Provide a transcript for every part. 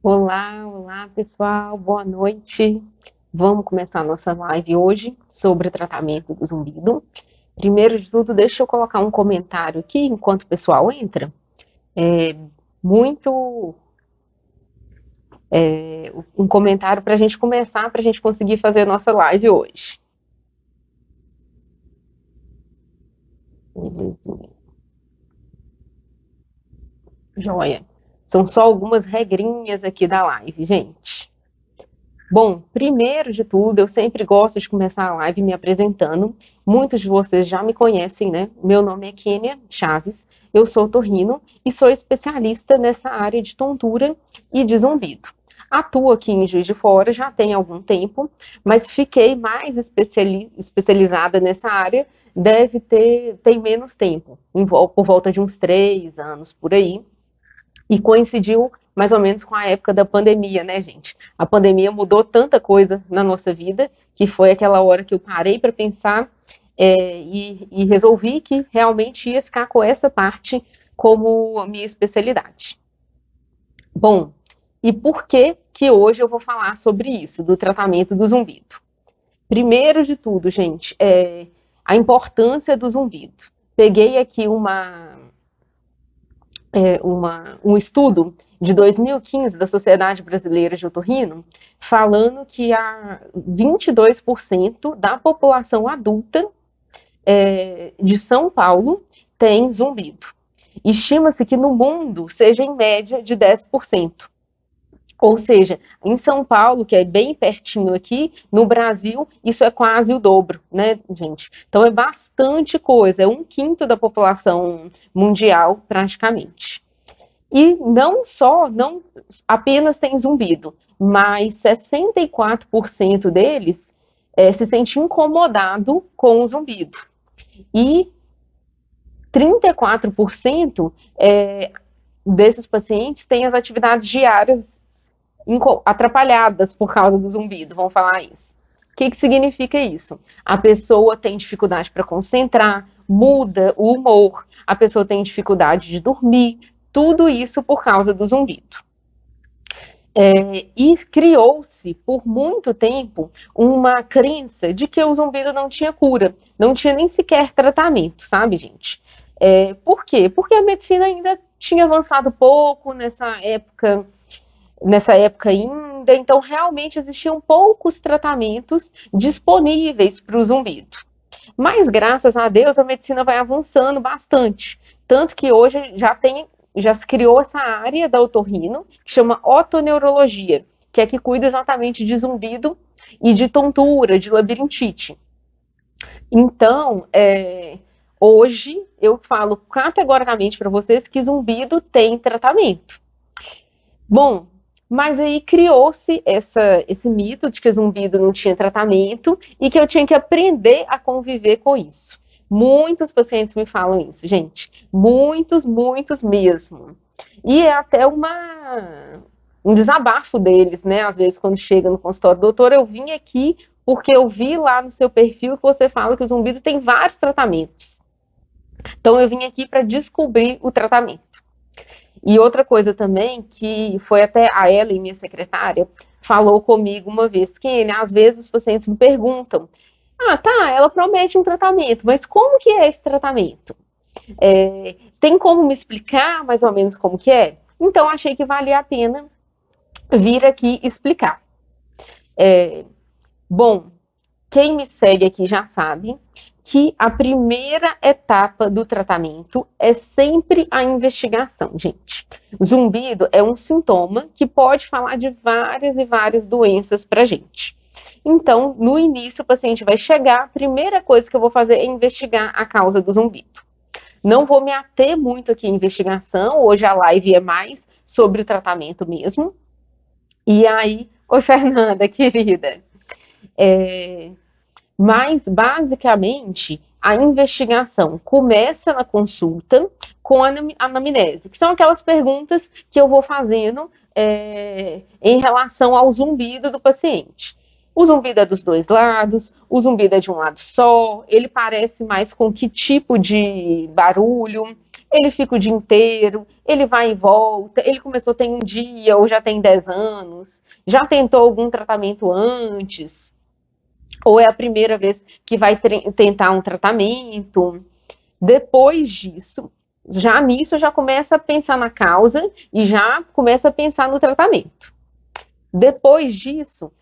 Olá, olá pessoal, boa noite. Vamos começar a nossa live hoje sobre o tratamento do zumbido. Primeiro de tudo, deixa eu colocar um comentário aqui enquanto o pessoal entra. É, muito um comentário para a gente começar, para a gente conseguir fazer a nossa live hoje. Belezinha. Joia. São só algumas regrinhas aqui da live, gente. Bom, primeiro de tudo, eu sempre gosto de começar a live me apresentando. Muitos de vocês já me conhecem, né? Meu nome é Kênia Chaves, eu sou otorrino e sou especialista nessa área de tontura e de zumbido. Atuo aqui em Juiz de Fora já tem algum tempo, mas fiquei mais especializada nessa área, tem menos tempo, por volta de uns 3 anos por aí. E coincidiu mais ou menos com a época da pandemia, né, gente? A pandemia mudou tanta coisa na nossa vida que foi aquela hora que eu parei para pensar e resolvi que realmente ia ficar com essa parte como minha especialidade. Bom, e por que que hoje eu vou falar sobre isso, do tratamento do zumbido? Primeiro de tudo, gente, a importância do zumbido. Peguei aqui um estudo de 2015 da Sociedade Brasileira de Otorrino, falando que 22% da população adulta de São Paulo tem zumbido. Estima-se que no mundo seja em média de 10%. Ou seja, em São Paulo, que é bem pertinho aqui, no Brasil, isso é quase o dobro, né, gente? Então é bastante coisa, é um quinto da população mundial, praticamente. E não apenas tem zumbido, mas 64% deles se sente incomodado com o zumbido. E 34% desses pacientes têm as atividades diárias atrapalhadas por causa do zumbido, vamos falar isso. O que significa isso? A pessoa tem dificuldade para concentrar, muda o humor, a pessoa tem dificuldade de dormir, tudo isso por causa do zumbido. E criou-se por muito tempo uma crença de que o zumbido não tinha cura, não tinha nem sequer tratamento, sabe, gente? Por quê? Porque a medicina ainda tinha avançado pouco nessa época ainda, então realmente existiam poucos tratamentos disponíveis para o zumbido. Mas graças a Deus a medicina vai avançando bastante, tanto que hoje já se criou essa área da otorrino que chama otoneurologia, que é que cuida exatamente de zumbido e de tontura, de labirintite. Então, hoje eu falo categoricamente para vocês que zumbido tem tratamento. Bom, mas aí criou-se esse mito de que zumbido não tinha tratamento e que eu tinha que aprender a conviver com isso. Muitos pacientes me falam isso, gente. Muitos, muitos mesmo. E é até um desabafo deles, né? Às vezes, quando chega no consultório, doutor, eu vim aqui porque eu vi lá no seu perfil que você fala que o zumbido tem vários tratamentos. Então, eu vim aqui para descobrir o tratamento. E outra coisa também, que foi até a Ellen, minha secretária, falou comigo uma vez, que às vezes os pacientes me perguntam, ah, tá, ela promete um tratamento, mas como que é esse tratamento? Tem como me explicar mais ou menos como que é? Então achei que valia a pena vir aqui explicar. Bom, quem me segue aqui já sabe que a primeira etapa do tratamento é sempre a investigação, gente. Zumbido é um sintoma que pode falar de várias e várias doenças para gente. Então, no início, o paciente vai chegar, a primeira coisa que eu vou fazer é investigar a causa do zumbido. Não vou me ater muito aqui em investigação, hoje a live é mais sobre o tratamento mesmo. E aí, oi Fernanda, querida, é, mas, basicamente, a investigação começa na consulta com a anamnese, que são aquelas perguntas que eu vou fazendo em relação ao zumbido do paciente. O zumbido é dos dois lados, o zumbido é de um lado só, ele parece mais com que tipo de barulho, Ele fica o dia inteiro, ele vai e volta, ele começou tem um dia ou já tem 10 anos, já tentou algum tratamento antes, ou é a primeira vez que vai tentar um tratamento. Depois disso, já nisso já começa a pensar na causa e já começa a pensar no tratamento. Depois disso,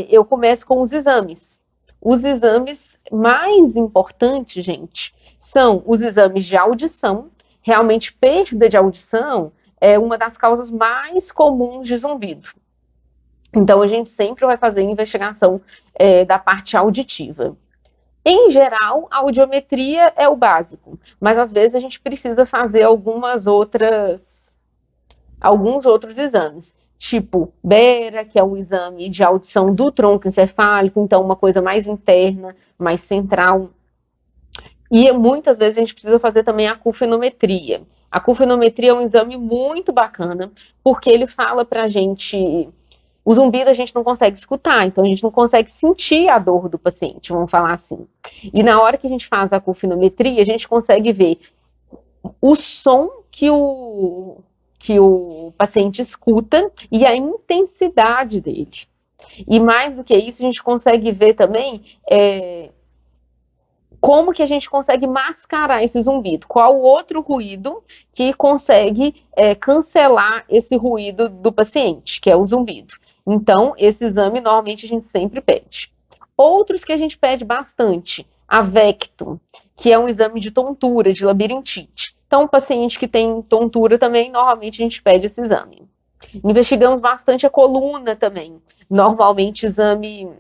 eu começo com os exames. Os exames mais importantes, gente, são os exames de audição. Realmente, perda de audição é uma das causas mais comuns de zumbido. Então, a gente sempre vai fazer investigação da parte auditiva. Em geral, a audiometria é o básico, mas às vezes a gente precisa fazer alguns outros exames, tipo Bera, que é um exame de audição do tronco encefálico, então uma coisa mais interna, mais central. E muitas vezes a gente precisa fazer também a acufenometria. A acufenometria é um exame muito bacana, porque ele fala pra gente. O zumbido a gente não consegue escutar, então a gente não consegue sentir a dor do paciente, vamos falar assim. E na hora que a gente faz a acufenometria, a gente consegue ver o som que o paciente escuta e a intensidade dele. E mais do que isso, a gente consegue ver também como que a gente consegue mascarar esse zumbido. Qual outro ruído que consegue cancelar esse ruído do paciente, que é o zumbido. Então, esse exame normalmente a gente sempre pede. Outros que a gente pede bastante, a Vecto, que é um exame de tontura, de labirintite. Então, o paciente que tem tontura também, normalmente a gente pede esse exame. Investigamos bastante a coluna também. Normalmente, exame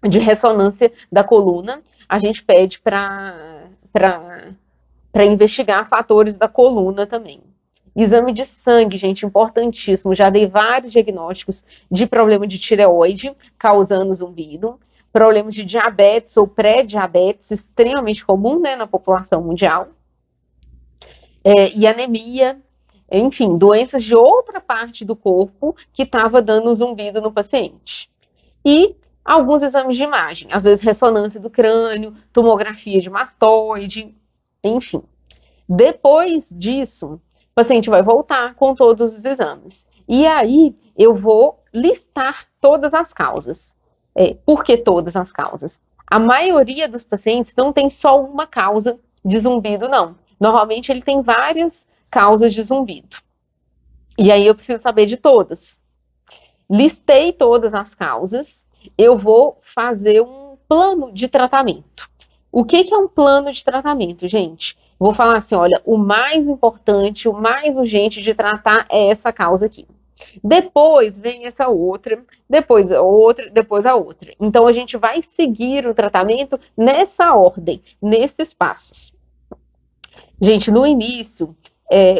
de ressonância da coluna, a gente pede para investigar fatores da coluna também. Exame de sangue, gente, importantíssimo. Já dei vários diagnósticos de problema de tireoide causando zumbido. Problemas de diabetes ou pré-diabetes, extremamente comum, né, na população mundial. E anemia, enfim, doenças de outra parte do corpo que estava dando zumbido no paciente. E alguns exames de imagem, às vezes ressonância do crânio, tomografia de mastoide, enfim. Depois disso, o paciente vai voltar com todos os exames. E aí eu vou listar todas as causas. Por que todas as causas? A maioria dos pacientes não tem só uma causa de zumbido, não. Normalmente ele tem várias causas de zumbido. E aí eu preciso saber de todas. Listei todas as causas, eu vou fazer um plano de tratamento. O que é um plano de tratamento, gente? Vou falar assim, olha, o mais importante, o mais urgente de tratar é essa causa aqui. Depois vem essa outra, depois a outra, depois a outra. Então a gente vai seguir o tratamento nessa ordem, nesses passos. Gente, no início,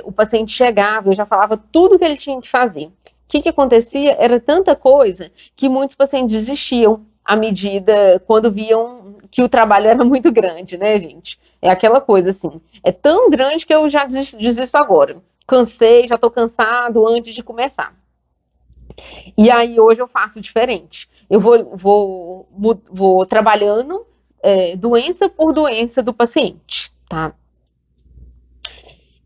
o paciente chegava, eu já falava tudo que ele tinha que fazer. O que acontecia? Era tanta coisa que muitos pacientes desistiam à medida, quando viam que o trabalho era muito grande, né, gente? É aquela coisa assim, é tão grande que eu já desisto agora. Cansei, já estou cansado antes de começar. E aí hoje eu faço diferente. Eu vou trabalhando doença por doença do paciente, tá?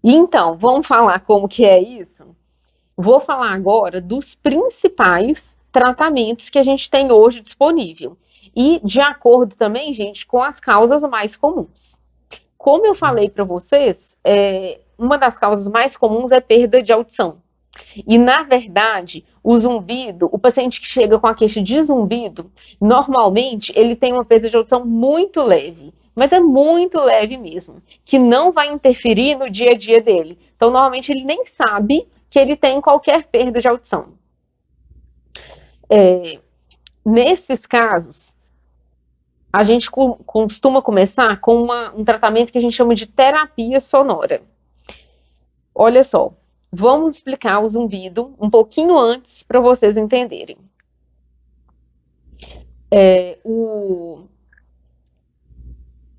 Então, vamos falar como que é isso? Vou falar agora dos principais tratamentos que a gente tem hoje disponível. E de acordo também, gente, com as causas mais comuns. Como eu falei para vocês, uma das causas mais comuns é perda de audição. E, na verdade, o zumbido, o paciente que chega com a queixa de zumbido, normalmente ele tem uma perda de audição muito leve, mas é muito leve mesmo, que não vai interferir no dia a dia dele. Então, normalmente, ele nem sabe que ele tem qualquer perda de audição. Nesses casos, a gente costuma começar com um tratamento que a gente chama de terapia sonora. Olha só, vamos explicar o zumbido um pouquinho antes para vocês entenderem.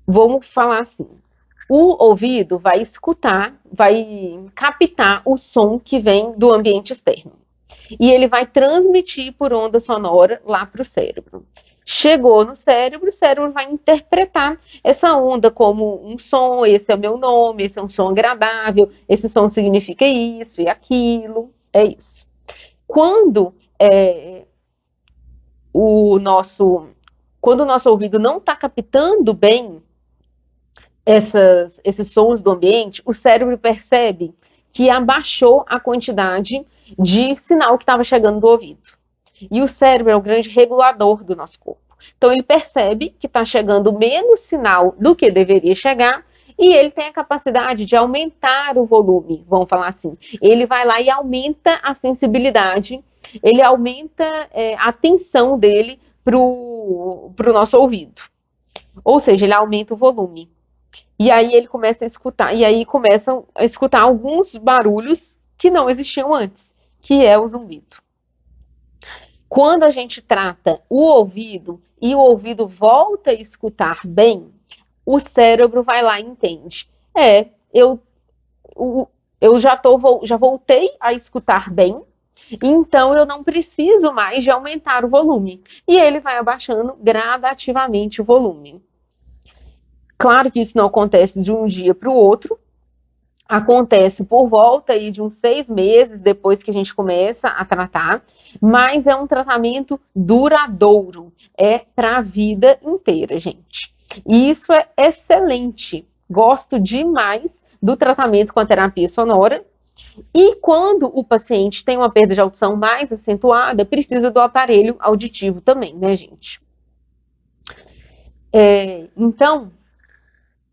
Vamos falar assim, o ouvido vai escutar, vai captar o som que vem do ambiente externo. E ele vai transmitir por onda sonora lá para o cérebro. chegou no cérebro, o cérebro vai interpretar essa onda como um som, esse é o meu nome, esse é um som agradável, esse som significa isso e aquilo, é isso. Quando o nosso, quando o nosso ouvido não está captando bem esses sons do ambiente, o cérebro percebe que abaixou a quantidade de sinal que estava chegando do ouvido. E o cérebro é o grande regulador do nosso corpo. Então ele percebe que está chegando menos sinal do que deveria chegar e ele tem a capacidade de aumentar o volume, vamos falar assim. Ele vai lá e aumenta a sensibilidade, ele aumenta a atenção dele para o nosso ouvido. Ou seja, ele aumenta o volume. E aí ele começa a escutar, e aí começam a escutar alguns barulhos que não existiam antes, que é o zumbido. Quando a gente trata o ouvido e o ouvido volta a escutar bem, o cérebro vai lá e entende. Eu, já voltei a escutar bem, então eu não preciso mais de aumentar o volume. E ele vai abaixando gradativamente o volume. Claro que isso não acontece de um dia para o outro, acontece por volta aí de uns 6 meses depois que a gente começa a tratar, mas é um tratamento duradouro, é para a vida inteira, gente. E isso é excelente. Gosto demais do tratamento com a terapia sonora. E quando o paciente tem uma perda de audição mais acentuada, precisa do aparelho auditivo também, né, gente? Então,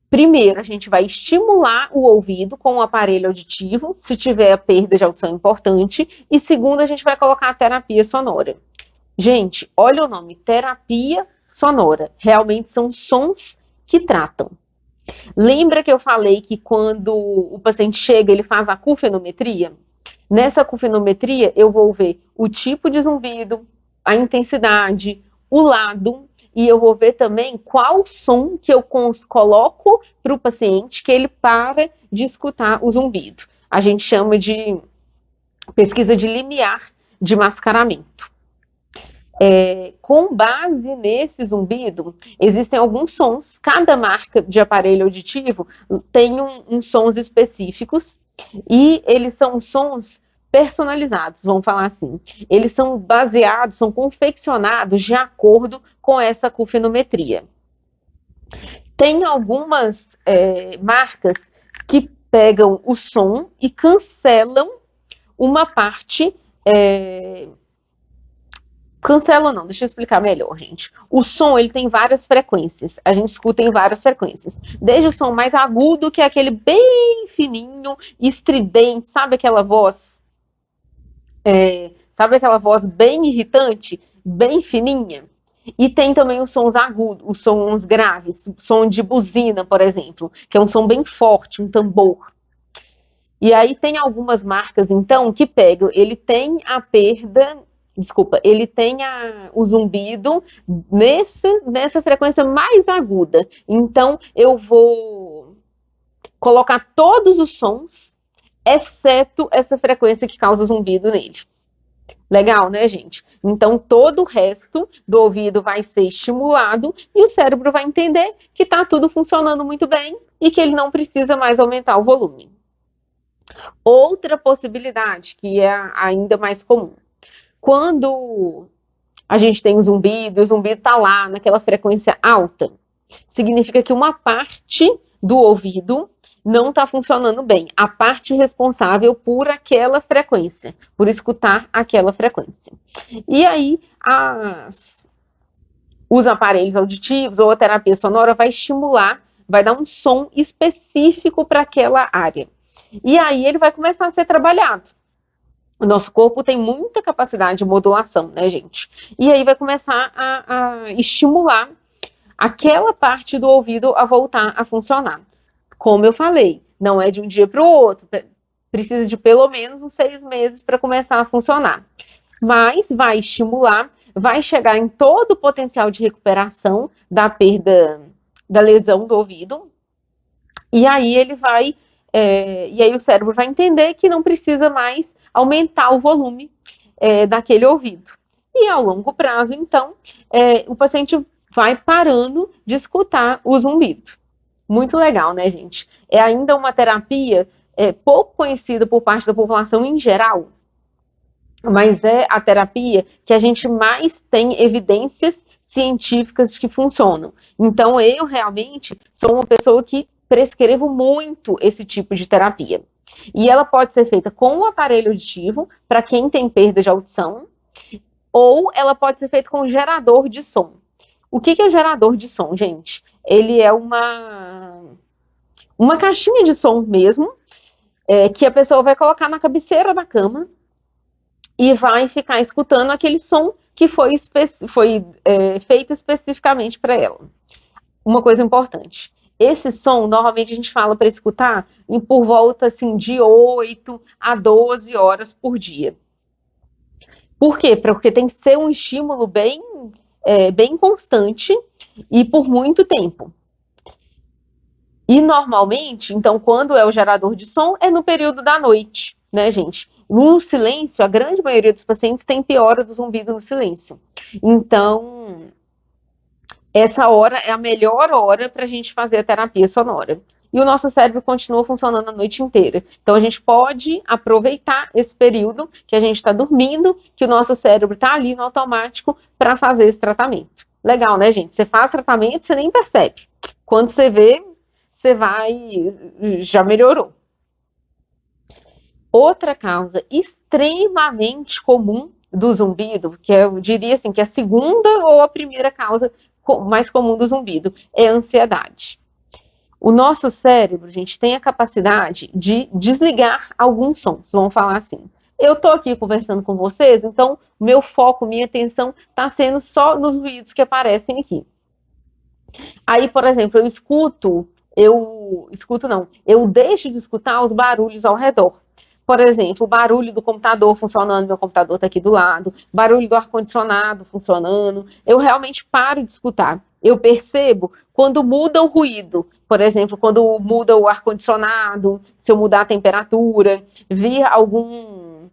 primeiro, a gente vai estimular o ouvido com o aparelho auditivo, se tiver a perda de audição importante. E segundo, a gente vai colocar a terapia sonora. Gente, olha o nome, terapia sonora. Realmente são sons que tratam. Lembra que eu falei que quando o paciente chega, ele faz a acufenometria? Nessa acufenometria, eu vou ver o tipo de zumbido, a intensidade, o lado, e eu vou ver também qual som que eu coloco para o paciente que ele para de escutar o zumbido. A gente chama de pesquisa de limiar de mascaramento. Com base nesse zumbido, existem alguns sons. Cada marca de aparelho auditivo tem uns sons específicos e eles são sons personalizados, vamos falar assim. Eles são baseados, são confeccionados de acordo com essa acufenometria. Tem algumas marcas que pegam o som e cancelam uma parte. Cancela não, deixa eu explicar melhor, gente. O som, ele tem várias frequências. A gente escuta em várias frequências. Desde o som mais agudo, que é aquele bem fininho, estridente, sabe aquela voz? Sabe aquela voz bem irritante, bem fininha? E tem também os sons agudos, os sons graves, som de buzina, por exemplo, que é um som bem forte, um tambor. E aí tem algumas marcas, então, que pegam, ele tem a perda, desculpa, ele tem o zumbido nessa frequência mais aguda. Então, eu vou colocar todos os sons, exceto essa frequência que causa zumbido nele. Legal, né, gente? Então, todo o resto do ouvido vai ser estimulado e o cérebro vai entender que está tudo funcionando muito bem e que ele não precisa mais aumentar o volume. Outra possibilidade, que é ainda mais comum. Quando a gente tem o zumbido está lá naquela frequência alta, significa que uma parte do ouvido não está funcionando bem. A parte responsável por aquela frequência, por escutar aquela frequência. E aí, os aparelhos auditivos ou a terapia sonora vai estimular, vai dar um som específico para aquela área. E aí ele vai começar a ser trabalhado. O nosso corpo tem muita capacidade de modulação, né, gente? E aí vai começar a estimular aquela parte do ouvido a voltar a funcionar. Como eu falei, não é de um dia para o outro, precisa de pelo menos uns 6 meses para começar a funcionar. Mas vai estimular, vai chegar em todo o potencial de recuperação da perda, da lesão do ouvido, e aí ele vai, e aí o cérebro vai entender que não precisa mais aumentar o volume daquele ouvido. e ao longo prazo, então, o paciente vai parando de escutar o zumbido. Muito legal, né, gente? É ainda uma terapia pouco conhecida por parte da população em geral, mas é a terapia que a gente mais tem evidências científicas que funcionam. Então, eu realmente sou uma pessoa que prescrevo muito esse tipo de terapia. E ela pode ser feita com o aparelho auditivo, para quem tem perda de audição, ou ela pode ser feita com um gerador de som. O que é o gerador de som, gente? Ele é uma caixinha de som mesmo, que a pessoa vai colocar na cabeceira da cama e vai ficar escutando aquele som que foi feito especificamente para ela. Uma coisa importante. Esse som, normalmente a gente fala para escutar por volta assim, de 8 a 12 horas por dia. Por quê? Porque tem que ser um estímulo bem constante e por muito tempo. E normalmente, então, quando é o gerador de som, é no período da noite, né, gente? No silêncio, a grande maioria dos pacientes tem piora do zumbido no silêncio. Então, essa hora é a melhor hora para a gente fazer a terapia sonora. E o nosso cérebro continua funcionando a noite inteira. Então, a gente pode aproveitar esse período que a gente está dormindo, que o nosso cérebro está ali no automático para fazer esse tratamento. Legal, né, gente? Você faz tratamento, você nem percebe. Quando você vê, já melhorou. Outra causa extremamente comum do zumbido, que eu diria assim, que é a segunda ou a primeira causa mais comum do zumbido, é a ansiedade. O nosso cérebro, gente, tem a capacidade de desligar alguns sons. Vamos falar assim. Eu tô aqui conversando com vocês, então meu foco, minha atenção está sendo só nos ruídos que aparecem aqui. Aí, por exemplo, eu deixo de escutar os barulhos ao redor. Por exemplo, o barulho do computador funcionando, meu computador está aqui do lado, barulho do ar-condicionado funcionando, eu realmente paro de escutar. Eu percebo quando muda o ruído, por exemplo, quando muda o ar-condicionado, se eu mudar a temperatura, vir algum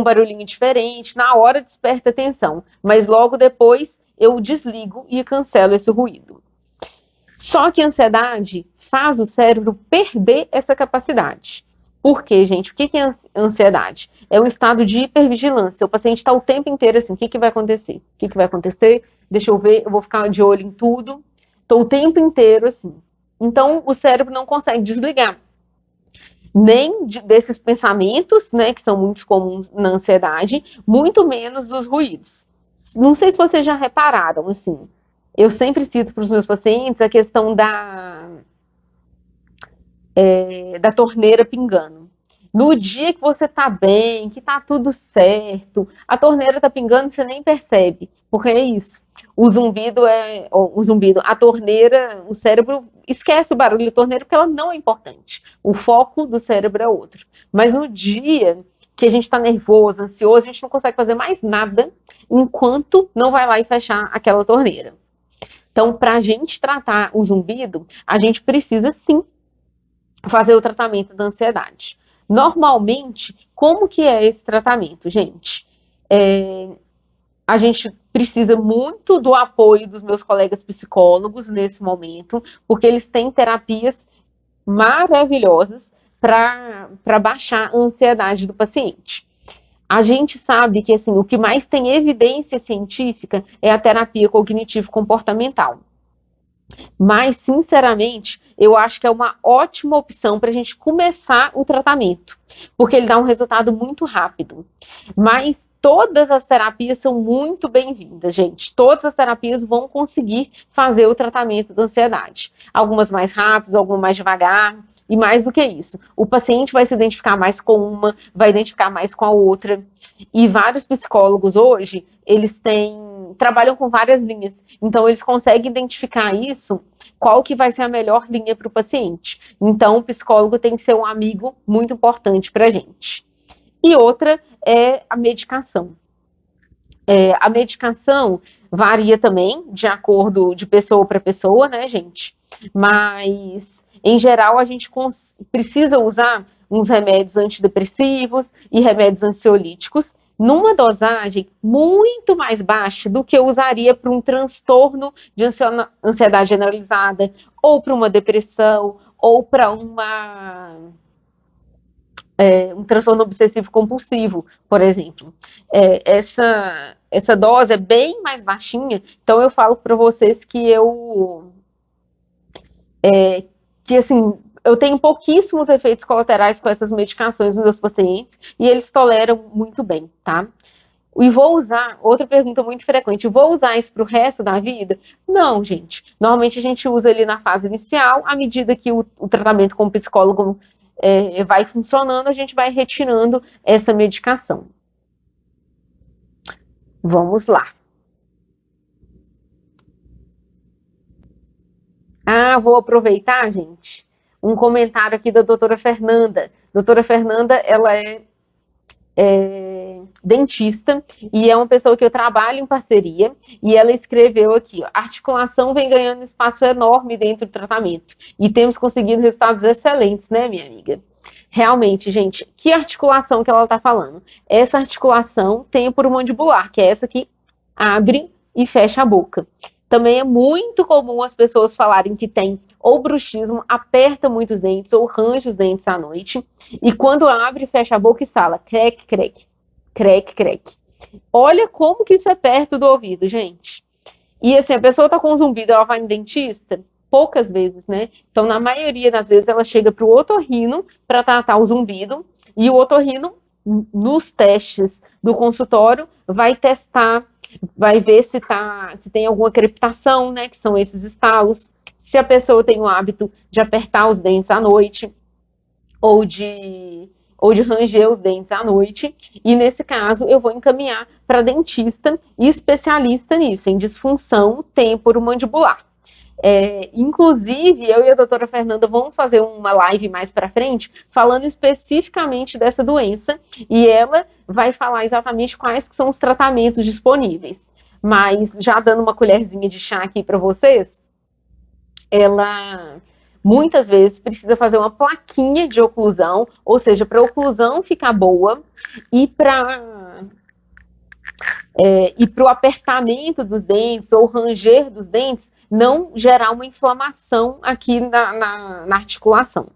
barulhinho diferente, na hora desperta atenção, mas logo depois eu desligo e cancelo esse ruído. Só que a ansiedade faz o cérebro perder essa capacidade. Por quê, gente? O que é ansiedade? É um estado de hipervigilância. O paciente está o tempo inteiro assim, o que vai acontecer? O que vai acontecer? Deixa eu ver, eu vou ficar de olho em tudo. Estou o tempo inteiro assim. Então, o cérebro não consegue desligar. Nem desses pensamentos, né, que são muito comuns na ansiedade, muito menos dos ruídos. Não sei se vocês já repararam, assim, eu sempre cito para os meus pacientes a questão da torneira pingando. No dia que você tá bem, que tá tudo certo, a torneira tá pingando, você nem percebe, porque é isso. A torneira, o cérebro esquece o barulho da torneira porque ela não é importante. O foco do cérebro é outro. Mas no dia que a gente tá nervoso, ansioso, a gente não consegue fazer mais nada enquanto não vai lá e fechar aquela torneira. Então, para a gente tratar o zumbido, a gente precisa sim fazer o tratamento da ansiedade. Normalmente, como que é esse tratamento, gente? A gente precisa muito do apoio dos meus colegas psicólogos nesse momento, porque eles têm terapias maravilhosas para baixar a ansiedade do paciente. A gente sabe que assim, o que mais tem evidência científica é a terapia cognitivo-comportamental. Mas, sinceramente, eu acho que é uma ótima opção para a gente começar o tratamento, porque ele dá um resultado muito rápido. Mas todas as terapias são muito bem-vindas, gente. Todas as terapias vão conseguir fazer o tratamento da ansiedade. Algumas mais rápidas, algumas mais devagar. E mais do que isso, o paciente vai se identificar mais com uma, vai identificar mais com a outra. E vários psicólogos hoje, trabalham com várias linhas. Então, eles conseguem identificar isso, qual que vai ser a melhor linha para o paciente. Então, o psicólogo tem que ser um amigo muito importante para a gente. E outra é a medicação. A medicação varia também de acordo de pessoa para pessoa, né, gente? Mas, em geral, a gente precisa usar uns remédios antidepressivos e remédios ansiolíticos numa dosagem muito mais baixa do que eu usaria para um transtorno de ansiedade generalizada, ou para uma depressão, ou para um transtorno obsessivo compulsivo, por exemplo. Essa dose é bem mais baixinha, então eu falo para vocês que assim, eu tenho pouquíssimos efeitos colaterais com essas medicações nos meus pacientes e eles toleram muito bem, tá? E vou usar, outra pergunta muito frequente, vou usar isso para o resto da vida? Não, gente. Normalmente a gente usa ali na fase inicial, à medida que o tratamento com o psicólogo vai funcionando, a gente vai retirando essa medicação. Vamos lá. Ah, vou aproveitar, gente, um comentário aqui da doutora Fernanda. Doutora Fernanda, ela é dentista e é uma pessoa que eu trabalho em parceria e ela escreveu aqui, ó, a articulação vem ganhando espaço enorme dentro do tratamento e temos conseguido resultados excelentes, né, minha amiga? Realmente, gente, que articulação que ela está falando? Essa articulação temporomandibular, que é essa que abre e fecha a boca. Também é muito comum as pessoas falarem que tem ou bruxismo, aperta muito os dentes ou range os dentes à noite. E quando abre e fecha a boca e fala crec, crec, crec, crec. Olha como que isso é perto do ouvido, gente. E assim, a pessoa tá com zumbido, ela vai no dentista? Poucas vezes, né? Então, na maioria das vezes, ela chega pro otorrino para tratar o zumbido. E o otorrino, nos testes do consultório, vai testar, vai ver se tem alguma crepitação, né? Que são esses estalos. Se a pessoa tem o hábito de apertar os dentes à noite ou de ranger os dentes à noite. E nesse caso, eu vou encaminhar para dentista e especialista nisso, em disfunção temporomandibular. Inclusive, eu e a doutora Fernanda vamos fazer uma live mais para frente falando especificamente dessa doença e ela vai falar exatamente quais que são os tratamentos disponíveis. Mas já dando uma colherzinha de chá aqui para vocês, ela muitas vezes precisa fazer uma plaquinha de oclusão, ou seja, para a oclusão ficar boa e para o apertamento dos dentes ou ranger dos dentes não gerar uma inflamação aqui na articulação.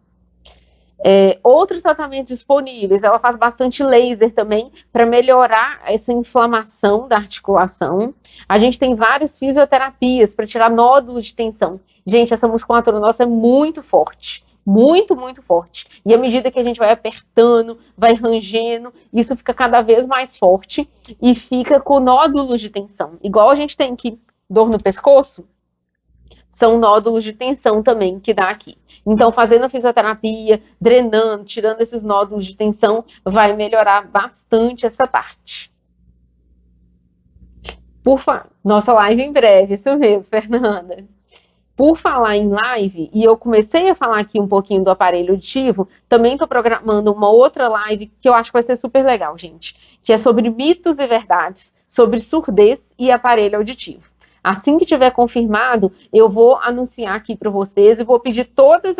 Outros tratamentos disponíveis, ela faz bastante laser também para melhorar essa inflamação da articulação. A gente tem várias fisioterapias para tirar nódulos de tensão. Gente, essa musculatura nossa é muito forte. Muito, muito forte. E à medida que a gente vai apertando, vai rangendo, isso fica cada vez mais forte e fica com nódulos de tensão. Igual a gente tem aqui dor no pescoço, são nódulos de tensão também que dá aqui. Então, fazendo a fisioterapia, drenando, tirando esses nódulos de tensão, vai melhorar bastante essa parte. Nossa live em breve, isso mesmo, Fernanda. Por falar em live, e eu comecei a falar aqui um pouquinho do aparelho auditivo, também estou programando uma outra live que eu acho que vai ser super legal, gente, que é sobre mitos e verdades, sobre surdez e aparelho auditivo. Assim que tiver confirmado, eu vou anunciar aqui para vocês e vou pedir todas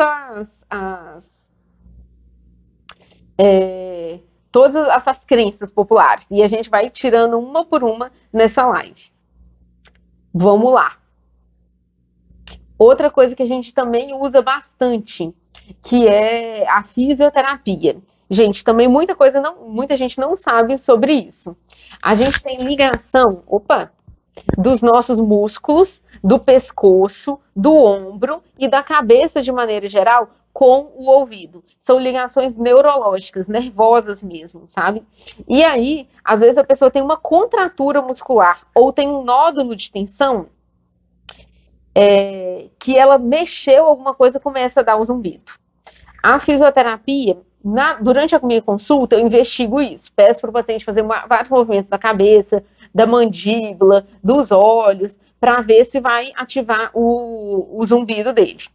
todas essas crenças populares. E a gente vai tirando uma por uma nessa live. Vamos lá. Outra coisa que a gente também usa bastante, que é a fisioterapia. Gente, também muita gente não sabe sobre isso. A gente tem ligação, dos nossos músculos, do pescoço, do ombro e da cabeça de maneira geral com o ouvido. São ligações neurológicas, nervosas mesmo, sabe? E aí, às vezes a pessoa tem uma contratura muscular ou tem um nódulo de tensão que ela mexeu alguma coisa, começa a dar um zumbido. A fisioterapia, durante a minha consulta, eu investigo isso. Peço para o paciente fazer vários movimentos da cabeça, da mandíbula, dos olhos, para ver se vai ativar o zumbido dele.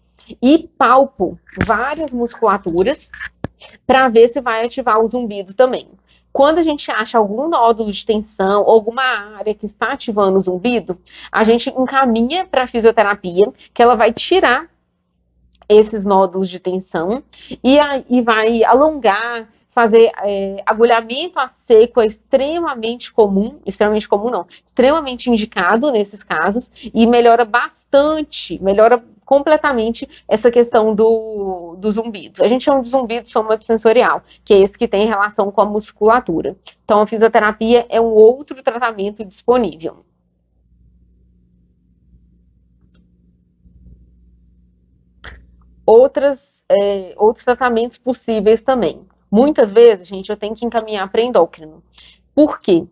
E palpo várias musculaturas para ver se vai ativar o zumbido também. Quando a gente acha algum nódulo de tensão, alguma área que está ativando o zumbido, a gente encaminha para a fisioterapia, que ela vai tirar esses nódulos de tensão e vai alongar, fazer agulhamento a seco é extremamente comum não, extremamente indicado nesses casos e melhora bastante, melhora completamente essa questão do zumbido. A gente chama de zumbido somatosensorial, que é esse que tem relação com a musculatura. Então, a fisioterapia é um outro tratamento disponível. Outros tratamentos possíveis também. Muitas vezes, gente, eu tenho que encaminhar para endócrino. Por quê?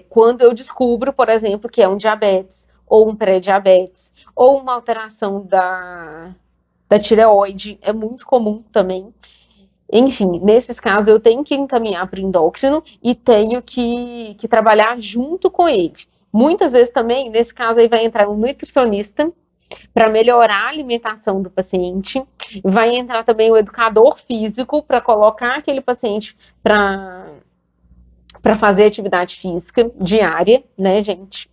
Quando eu descubro, por exemplo, que é um diabetes, ou um pré-diabetes, ou uma alteração da tireoide, é muito comum também. Enfim, nesses casos eu tenho que encaminhar para o endócrino e tenho que trabalhar junto com ele. Muitas vezes também, nesse caso aí vai entrar um nutricionista para melhorar a alimentação do paciente, vai entrar também o educador físico para colocar aquele paciente para fazer atividade física diária, né, gente?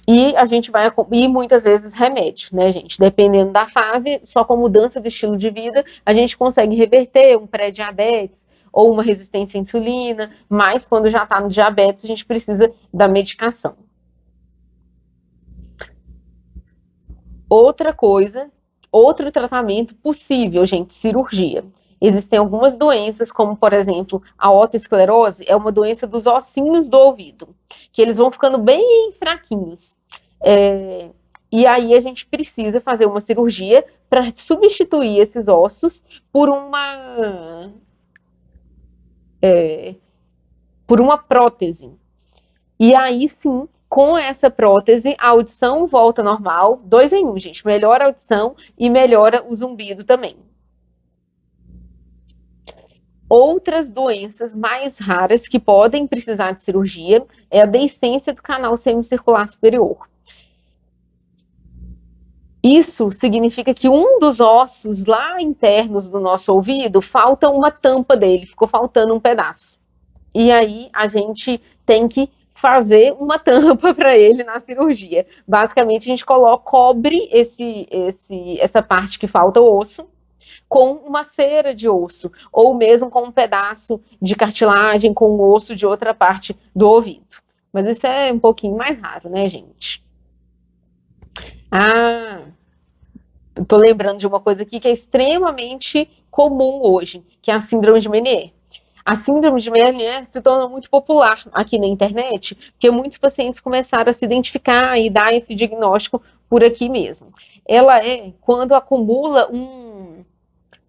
E a gente vai, e muitas vezes remédio, né, gente? Dependendo da fase, só com mudança do estilo de vida, a gente consegue reverter um pré-diabetes ou uma resistência à insulina, mas quando já está no diabetes, a gente precisa da medicação. Outra coisa, outro tratamento possível, gente, cirurgia. Existem algumas doenças, como por exemplo, a otoesclerose, é uma doença dos ossinhos do ouvido, que eles vão ficando bem fraquinhos. E aí a gente precisa fazer uma cirurgia para substituir esses ossos por uma prótese. E aí sim, com essa prótese, a audição volta normal, 2 em 1, gente. Melhora a audição e melhora o zumbido também. Outras doenças mais raras que podem precisar de cirurgia é a deiscência do canal semicircular superior. Isso significa que um dos ossos lá internos do nosso ouvido falta uma tampa dele, ficou faltando um pedaço. E aí a gente tem que fazer uma tampa para ele na cirurgia. Basicamente, a gente cobre essa parte que falta o osso com uma cera de osso, ou mesmo com um pedaço de cartilagem, com o osso de outra parte do ouvido. Mas isso é um pouquinho mais raro, né, gente? Estou lembrando de uma coisa aqui que é extremamente comum hoje, que é a síndrome de Meniere. A síndrome de Meniere se torna muito popular aqui na internet, porque muitos pacientes começaram a se identificar e dar esse diagnóstico por aqui mesmo. Ela é quando acumula um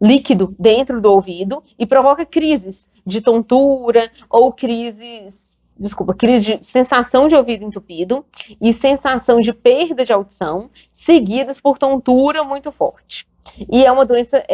líquido dentro do ouvido e provoca crises de tontura ou crise de sensação de ouvido entupido e sensação de perda de audição, seguidas por tontura muito forte. E é uma doença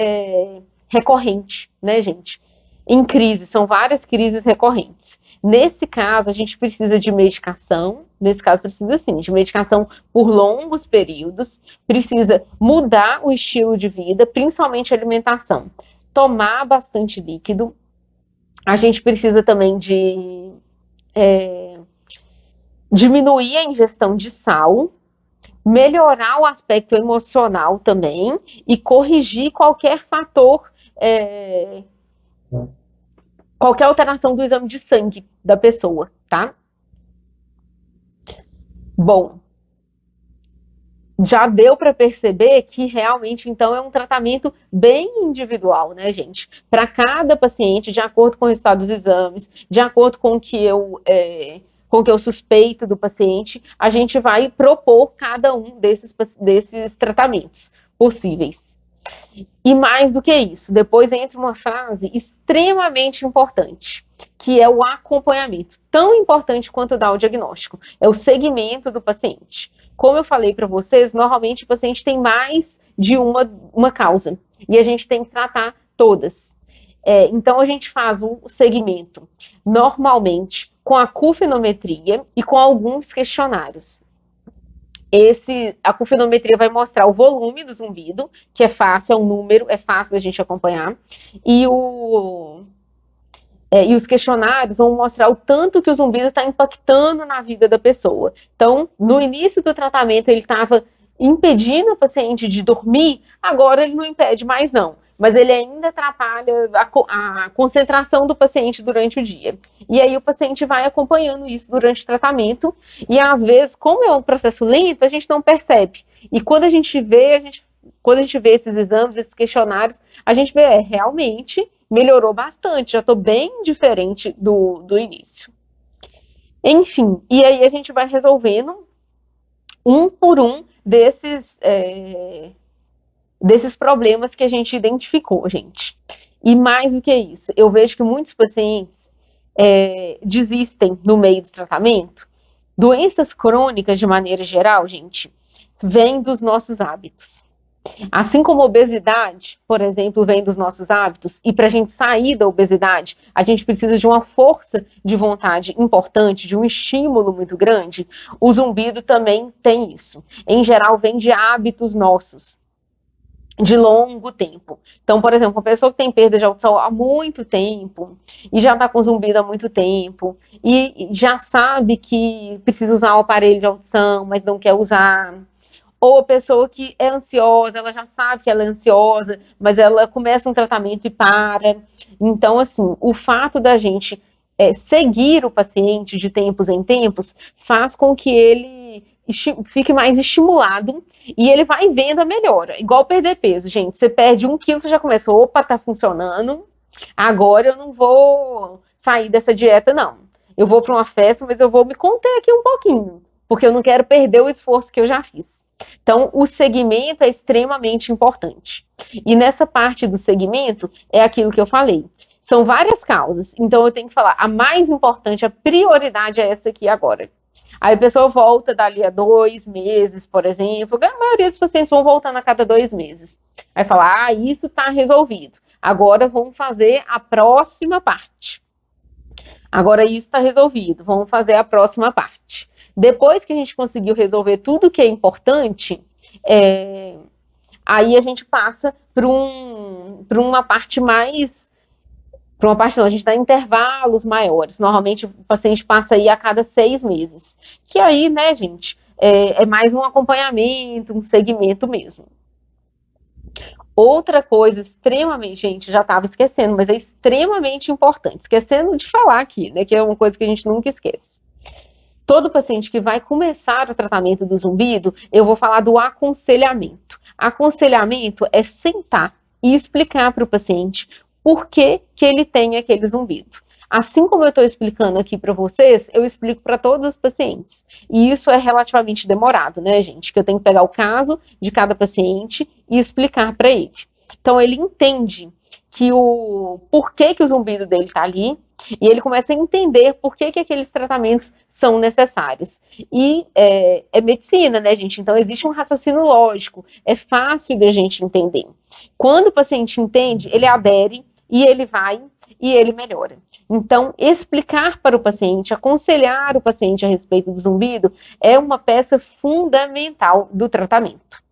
recorrente, né, gente? Em crise, são várias crises recorrentes. Nesse caso, a gente precisa de medicação, nesse caso precisa sim, de medicação por longos períodos, precisa mudar o estilo de vida, principalmente a alimentação. Tomar bastante líquido, a gente precisa também de diminuir a ingestão de sal, melhorar o aspecto emocional também e corrigir qualquer fator, qualquer alteração do exame de sangue da pessoa, tá? Bom, já deu para perceber que realmente, então, é um tratamento bem individual, né, gente? Para cada paciente, de acordo com o resultado dos exames, de acordo com o que eu suspeito do paciente, a gente vai propor cada um desses tratamentos possíveis. E mais do que isso, depois entra uma frase extremamente importante, que é o acompanhamento. Tão importante quanto dar o diagnóstico. É o segmento do paciente. Como eu falei para vocês, normalmente o paciente tem mais de uma causa. E a gente tem que tratar todas. Então a gente faz o segmento normalmente com a acufenometria e com alguns questionários. A acufenometria vai mostrar o volume do zumbido, que é fácil, é um número, é fácil da gente acompanhar. E os questionários vão mostrar o tanto que o zumbido está impactando na vida da pessoa. Então, no início do tratamento, ele estava impedindo o paciente de dormir, agora ele não impede mais não. mas ele ainda atrapalha a concentração do paciente durante o dia. E aí o paciente vai acompanhando isso durante o tratamento, e às vezes, como é um processo lento, a gente não percebe. E quando a gente vê esses exames, esses questionários, a gente vê, realmente melhorou bastante, já estou bem diferente do início. Enfim, e aí a gente vai resolvendo um por um desses problemas que a gente identificou, gente. E mais do que isso, eu vejo que muitos pacientes desistem no meio do tratamento. Doenças crônicas, de maneira geral, gente, vêm dos nossos hábitos. Assim como a obesidade, por exemplo, vem dos nossos hábitos, e para a gente sair da obesidade, a gente precisa de uma força de vontade importante, de um estímulo muito grande, o zumbido também tem isso. Em geral, vem de hábitos nossos, de longo tempo. Então, por exemplo, uma pessoa que tem perda de audição há muito tempo, e já está com zumbido há muito tempo, e já sabe que precisa usar o aparelho de audição, mas não quer usar, ou a pessoa que é ansiosa, ela já sabe que ela é ansiosa, mas ela começa um tratamento e para. Então, assim, o fato da gente seguir o paciente de tempos em tempos faz com que ele fique mais estimulado e ele vai vendo a melhora. Igual perder peso, gente. Você perde 1 quilo, você já começa, opa, tá funcionando. Agora eu não vou sair dessa dieta, não. Eu vou para uma festa, mas eu vou me conter aqui um pouquinho, porque eu não quero perder o esforço que eu já fiz. Então, o segmento é extremamente importante. E nessa parte do segmento, é aquilo que eu falei. São várias causas, então eu tenho que falar, a mais importante, a prioridade é essa aqui agora. Aí a pessoa volta dali a 2 meses, por exemplo, a maioria dos pacientes vão voltando a cada 2 meses. Aí fala, isso está resolvido. Agora vamos fazer a próxima parte. Agora isso está resolvido, vamos fazer a próxima parte. Depois que a gente conseguiu resolver tudo que é importante, aí a gente passa para uma parte mais. Para uma parte não, a gente dá intervalos maiores. Normalmente o paciente passa aí a cada 6 meses. Que aí, né, gente, é mais um acompanhamento, um segmento mesmo. Outra coisa extremamente, gente, já estava esquecendo, mas é extremamente importante. Esquecendo de falar aqui, né, que é uma coisa que a gente nunca esquece. Todo paciente que vai começar o tratamento do zumbido, eu vou falar do aconselhamento. Aconselhamento é sentar e explicar para o paciente por que ele tem aquele zumbido. Assim como eu estou explicando aqui para vocês, eu explico para todos os pacientes. E isso é relativamente demorado, né, gente? Que eu tenho que pegar o caso de cada paciente e explicar para ele. Então, ele entende que o porquê que o zumbido dele está ali, e ele começa a entender por que aqueles tratamentos são necessários. E medicina, né, gente? Então, existe um raciocínio lógico. É fácil de a gente entender. Quando o paciente entende, ele adere e ele vai e ele melhora. Então, explicar para o paciente, aconselhar o paciente a respeito do zumbido é uma peça fundamental do tratamento.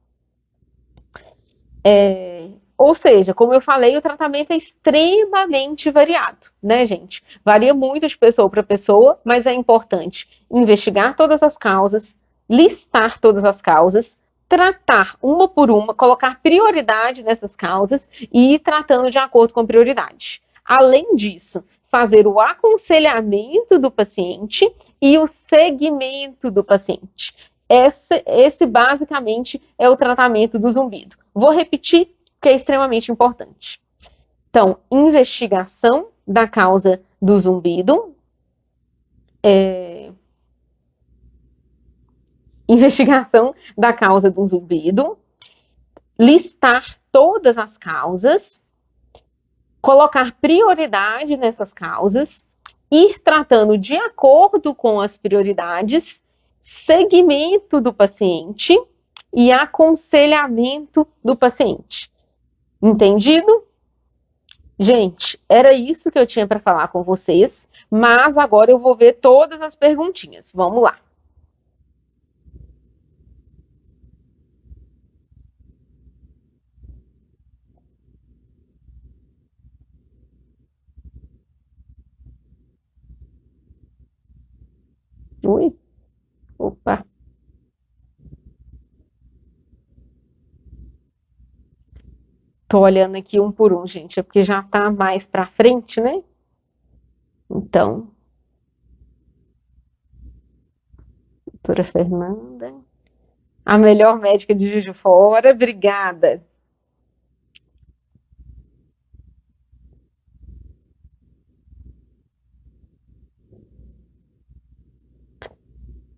Ou seja, como eu falei, o tratamento é extremamente variado, né, gente? Varia muito de pessoa para pessoa, mas é importante investigar todas as causas, listar todas as causas, tratar uma por uma, colocar prioridade nessas causas e ir tratando de acordo com a prioridade. Além disso, fazer o aconselhamento do paciente e o segmento do paciente. Esse basicamente é o tratamento do zumbido. Vou repetir, que é extremamente importante. Então, investigação da causa do zumbido, investigação da causa do zumbido, listar todas as causas, colocar prioridade nessas causas, ir tratando de acordo com as prioridades, segmento do paciente e aconselhamento do paciente. Entendido? Gente, era isso que eu tinha para falar com vocês, mas agora eu vou ver todas as perguntinhas. Vamos lá. Ui, opa. Tô olhando aqui um por um, gente, é porque já tá mais pra frente, né? Então, doutora Fernanda. A melhor médica de Juiz de Fora, obrigada.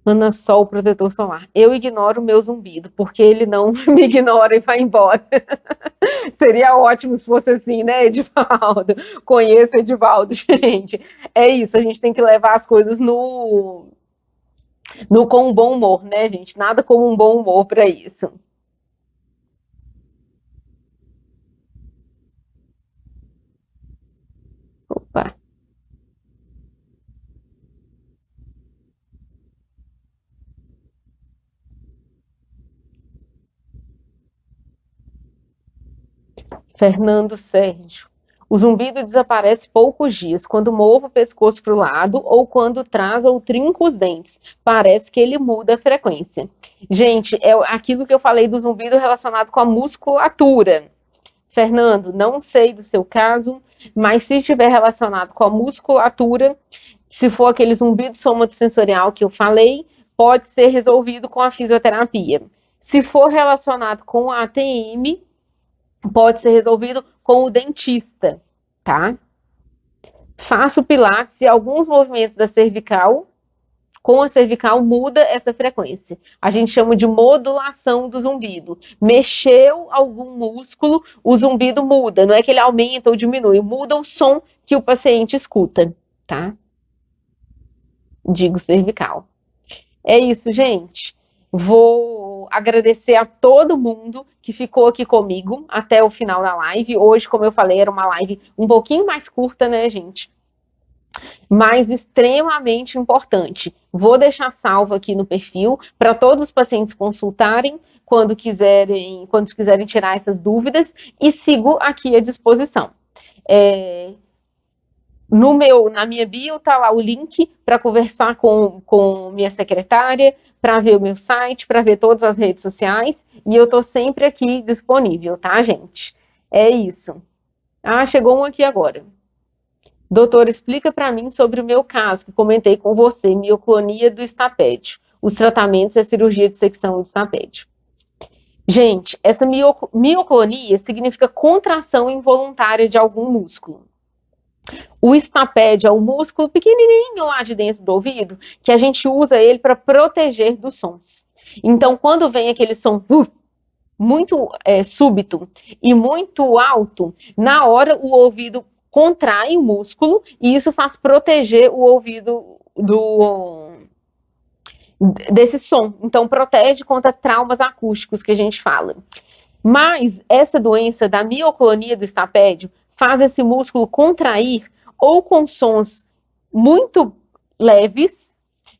Ana Sol, protetor solar. Eu ignoro o meu zumbido, porque ele não me ignora e vai embora. Seria ótimo se fosse assim, né, Edivaldo? Conheço Edivaldo, gente. É isso, a gente tem que levar as coisas no com um bom humor, né, gente? Nada como um bom humor para isso. Opa. Fernando Sérgio. O zumbido desaparece poucos dias, quando move o pescoço para o lado ou quando traz ou trinca os dentes. Parece que ele muda a frequência. Gente, é aquilo que eu falei do zumbido relacionado com a musculatura. Fernando, não sei do seu caso, mas se estiver relacionado com a musculatura, se for aquele zumbido somatosensorial que eu falei, pode ser resolvido com a fisioterapia. Se for relacionado com a ATM, pode ser resolvido com o dentista, tá? Faço pilates e alguns movimentos da cervical, com a cervical muda essa frequência. A gente chama de modulação do zumbido. Mexeu algum músculo, o zumbido muda. Não é que ele aumenta ou diminui, muda o som que o paciente escuta, tá? Digo cervical. É isso, gente. Vou agradecer a todo mundo que ficou aqui comigo até o final da live. Hoje, como eu falei, era uma live um pouquinho mais curta, né, gente? Mas extremamente importante. Vou deixar salvo aqui no perfil para todos os pacientes consultarem quando quiserem tirar essas dúvidas e sigo aqui à disposição. É, na minha bio tá lá o link para conversar com minha secretária, para ver o meu site, para ver todas as redes sociais, e eu tô sempre aqui disponível, tá, gente? É isso. Ah, chegou um aqui agora. Doutor, explica para mim sobre o meu caso, que comentei com você, mioclonia do estapédio, os tratamentos e a cirurgia de secção do estapédio. Gente, essa mioclonia significa contração involuntária de algum músculo. O estapédio é um músculo pequenininho lá de dentro do ouvido, que a gente usa ele para proteger dos sons. Então, quando vem aquele som muito súbito e muito alto, na hora o ouvido contrai o músculo e isso faz proteger o ouvido desse som. Então, protege contra traumas acústicos que a gente fala. Mas essa doença da mioclonia do estapédio faz esse músculo contrair ou com sons muito leves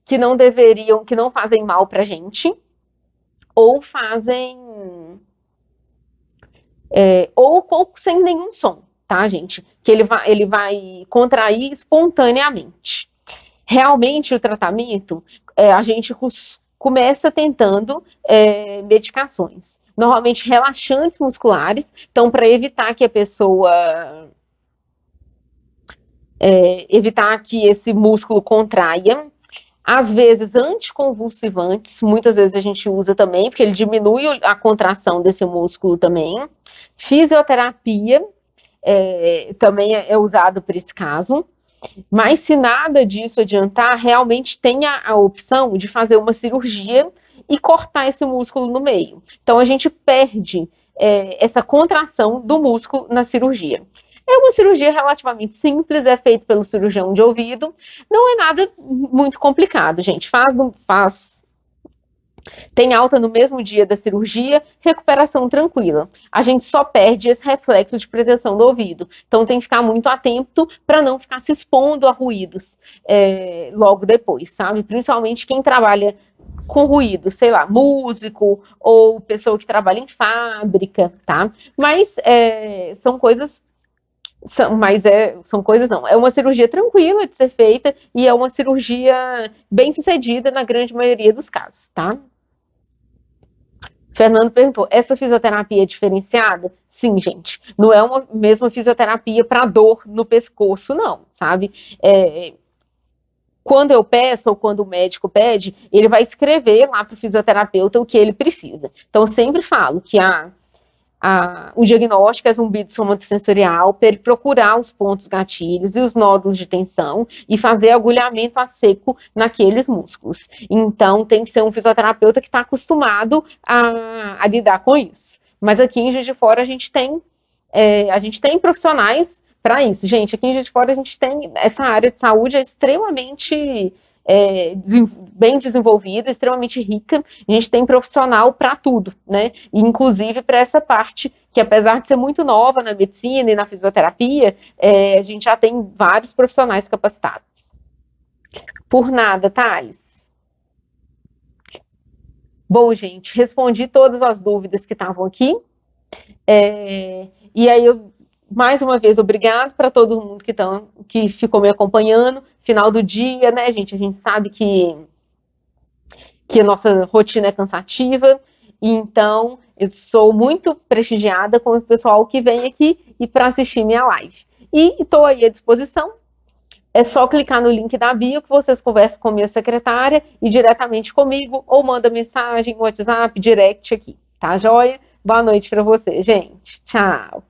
que não deveriam, que não fazem mal para a gente, ou fazem ou sem nenhum som, tá, gente? Que ele vai contrair espontaneamente. Realmente o tratamento, a gente começa tentando medicações. Normalmente relaxantes musculares, então para evitar que a pessoa evitar que esse músculo contraia. Às vezes anticonvulsivantes, muitas vezes a gente usa também, porque ele diminui a contração desse músculo também. Fisioterapia também é usado para esse caso. Mas se nada disso adiantar, realmente tem a opção de fazer uma cirurgia e cortar esse músculo no meio. Então a gente perde essa contração do músculo na cirurgia. É uma cirurgia relativamente simples, é feita pelo cirurgião de ouvido. Não é nada muito complicado, gente. Faz tem alta no mesmo dia da cirurgia, recuperação tranquila. A gente só perde esse reflexo de proteção do ouvido. Então tem que ficar muito atento para não ficar se expondo a ruídos logo depois, sabe? Principalmente quem trabalha com ruído, sei lá, músico ou pessoa que trabalha em fábrica, tá? Mas são coisas são coisas não. É uma cirurgia tranquila de ser feita e é uma cirurgia bem sucedida na grande maioria dos casos, tá? Fernando perguntou: essa fisioterapia é diferenciada? Sim, gente. Não é uma mesma fisioterapia para dor no pescoço, não, sabe? É, quando eu peço ou quando o médico pede, ele vai escrever lá para o fisioterapeuta o que ele precisa. Então, eu sempre falo que o diagnóstico é zumbido somatosensorial, para ele procurar os pontos gatilhos e os nódulos de tensão e fazer agulhamento a seco naqueles músculos. Então, tem que ser um fisioterapeuta que está acostumado a lidar com isso. Mas aqui em Juiz de Fora a gente tem profissionais para isso. Gente, aqui em Juiz de Fora a gente tem essa área de saúde é extremamente bem desenvolvida, extremamente rica. A gente tem profissional para tudo, né? Inclusive para essa parte que, apesar de ser muito nova na medicina e na fisioterapia, a gente já tem vários profissionais capacitados. Por nada, Thales. Bom, gente, respondi todas as dúvidas que estavam aqui. E aí, mais uma vez, obrigado para todo mundo que ficou me acompanhando. Final do dia, né, gente? A gente sabe que a nossa rotina é cansativa, e então eu sou muito prestigiada com o pessoal que vem aqui e para assistir minha live. E estou aí à disposição. É só clicar no link da bio que vocês conversam com minha secretária e diretamente comigo, ou manda mensagem, WhatsApp, direct aqui, tá joia? Boa noite para você, gente. Tchau.